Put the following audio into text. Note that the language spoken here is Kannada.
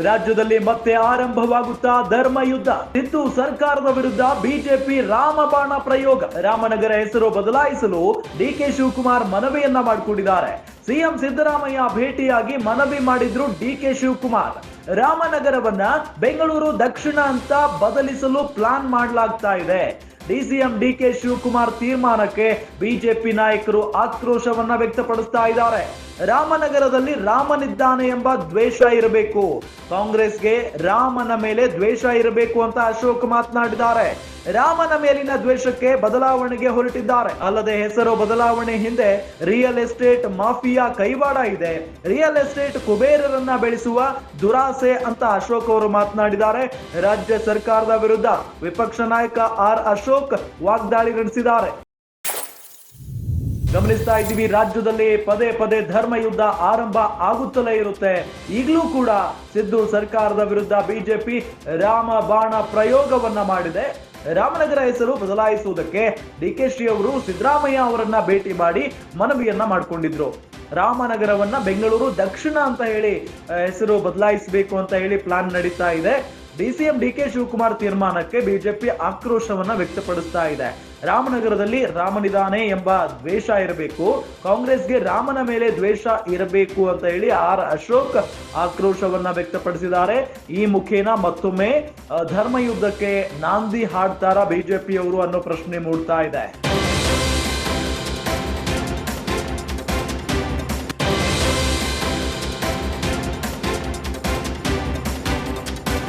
ರಾಜ್ಯದಲ್ಲಿ ಮತ್ತೆ ಆರಂಭವಾಗುತ್ತಾ ಧರ್ಮ ಯುದ್ಧ. ಸಿದ್ದು ಸರ್ಕಾರದ ವಿರುದ್ಧ ಬಿಜೆಪಿ ರಾಮಬಾಣ ಪ್ರಯೋಗ. ರಾಮನಗರ ಹೆಸರು ಬದಲಾಯಿಸಲು ಡಿಕೆ ಶಿವಕುಮಾರ್ ಮನವಿಯನ್ನ ಮಾಡಿಕೊಂಡಿದ್ದಾರೆ. ಸಿಎಂ ಸಿದ್ದರಾಮಯ್ಯ ಭೇಟಿಯಾಗಿ ಮನವಿ ಮಾಡಿದ್ರು ಡಿಕೆ ಶಿವಕುಮಾರ್. ರಾಮನಗರವನ್ನ ಬೆಂಗಳೂರು ದಕ್ಷಿಣ ಅಂತ ಬದಲಿಸಲು ಪ್ಲಾನ್ ಮಾಡಲಾಗ್ತಾ ಇದೆ. ಡಿಸಿಎಂ ಡಿಕೆ ಶಿವಕುಮಾರ್ ತೀರ್ಮಾನಕ್ಕೆ ಬಿಜೆಪಿ ನಾಯಕರು ಆಕ್ರೋಶವನ್ನ ವ್ಯಕ್ತಪಡಿಸ್ತಾ ಇದ್ದಾರೆ. ರಾಮನಗರದಲ್ಲಿ ರಾಮನಿದ್ದಾನೆ ಎಂಬ ದ್ವೇಷ ಇರಬೇಕು, ಕಾಂಗ್ರೆಸ್ಗೆ ರಾಮನ ಮೇಲೆ ದ್ವೇಷ ಇರಬೇಕು ಅಂತ ಅಶೋಕ್ ಮಾತನಾಡಿದ್ದಾರೆ. ರಾಮನ ಮೇಲಿನ ದ್ವೇಷಕ್ಕೆ ಬದಲಾವಣೆಗೆ ಹೊರಟಿದ್ದಾರೆ. ಅಲ್ಲದೆ ಹೆಸರು ಬದಲಾವಣೆ ಹಿಂದೆ ರಿಯಲ್ ಎಸ್ಟೇಟ್ ಮಾಫಿಯಾ ಕೈವಾಡ ಇದೆ, ರಿಯಲ್ ಎಸ್ಟೇಟ್ ಕುಬೇರರನ್ನ ಬೆಳೆಸುವ ದುರಾಸೆ ಅಂತ ಅಶೋಕ್ ಅವರು ಮಾತನಾಡಿದ್ದಾರೆ. ರಾಜ್ಯ ಸರ್ಕಾರದ ವಿರುದ್ಧ ವಿಪಕ್ಷ ನಾಯಕ ಆರ್ ಅಶೋಕ್ ವಾಗ್ದಾಳಿ ನಡೆಸಿದ್ದಾರೆ. ಗಮನಿಸ್ತಾ ಇದ್ದೀವಿ, ರಾಜ್ಯದಲ್ಲಿ ಪದೇ ಪದೇ ಧರ್ಮ ಯುದ್ಧ ಆರಂಭ ಆಗುತ್ತಲೇ ಇರುತ್ತೆ. ಈಗಲೂ ಕೂಡ ಸಿದ್ದು ಸರ್ಕಾರದ ವಿರುದ್ಧ ಬಿಜೆಪಿ ರಾಮ ಬಾಣ ಪ್ರಯೋಗವನ್ನ ಮಾಡಿದೆ. ರಾಮನಗರ ಹೆಸರು ಬದಲಾಯಿಸುವುದಕ್ಕೆ ಡಿಕೆಶಿ ಅವರು ಸಿದ್ದರಾಮಯ್ಯ ಅವರನ್ನ ಭೇಟಿ ಮಾಡಿ ಮನವಿಯನ್ನ ಮಾಡಿಕೊಂಡಿದ್ರು. ರಾಮನಗರವನ್ನ ಬೆಂಗಳೂರು ದಕ್ಷಿಣ ಅಂತ ಹೇಳಿ ಹೆಸರು ಬದಲಾಯಿಸಬೇಕು ಅಂತ ಹೇಳಿ ಪ್ಲಾನ್ ನಡೀತಾ ಇದೆ. ಡಿಸಿಎಂ ಡಿಕೆ ಶಿವಕುಮಾರ್ ತೀರ್ಮಾನಕ್ಕೆ ಬಿಜೆಪಿ ಆಕ್ರೋಶವನ್ನ ವ್ಯಕ್ತಪಡಿಸ್ತಾ ಇದೆ. ರಾಮನಗರದಲ್ಲಿ ರಾಮನಿದಾನೆ ಎಂಬ ದ್ವೇಷ ಇರಬೇಕು, ಕಾಂಗ್ರೆಸ್ಗೆ ರಾಮನ ಮೇಲೆ ದ್ವೇಷ ಇರಬೇಕು ಅಂತ ಹೇಳಿ ಆರ್ ಅಶೋಕ್ ಆಕ್ರೋಶವನ್ನ ವ್ಯಕ್ತಪಡಿಸಿದ್ದಾರೆ. ಈ ಮುಖೇನ ಮತ್ತೊಮ್ಮೆ ಧರ್ಮ ಯುದ್ಧಕ್ಕೆ ನಾಂದಿ ಹಾಡ್ತಾರ ಬಿಜೆಪಿಯವರು ಅನ್ನೋ ಪ್ರಶ್ನೆ ಮೂಡ್ತಾ ಇದೆ.